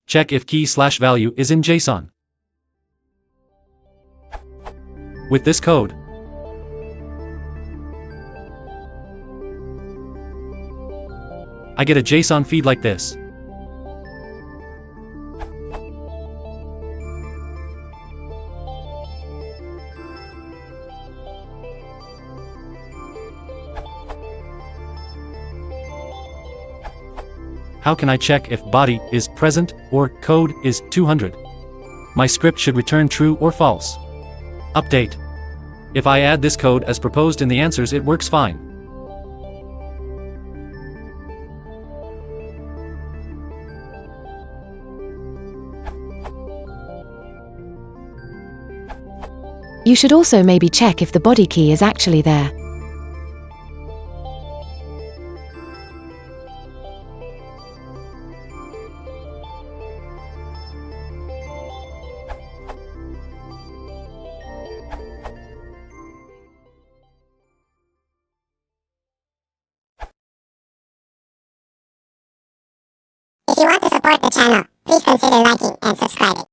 Check if key/value is in Json. With this code, I get a JSON feed like this. How can I check if body is present or code is 200? My script should return true or false. Update. If I add this code as proposed in the answers, it works fine. You should also maybe check if the body key is actually there. If you want to support the channel, please consider liking and subscribing.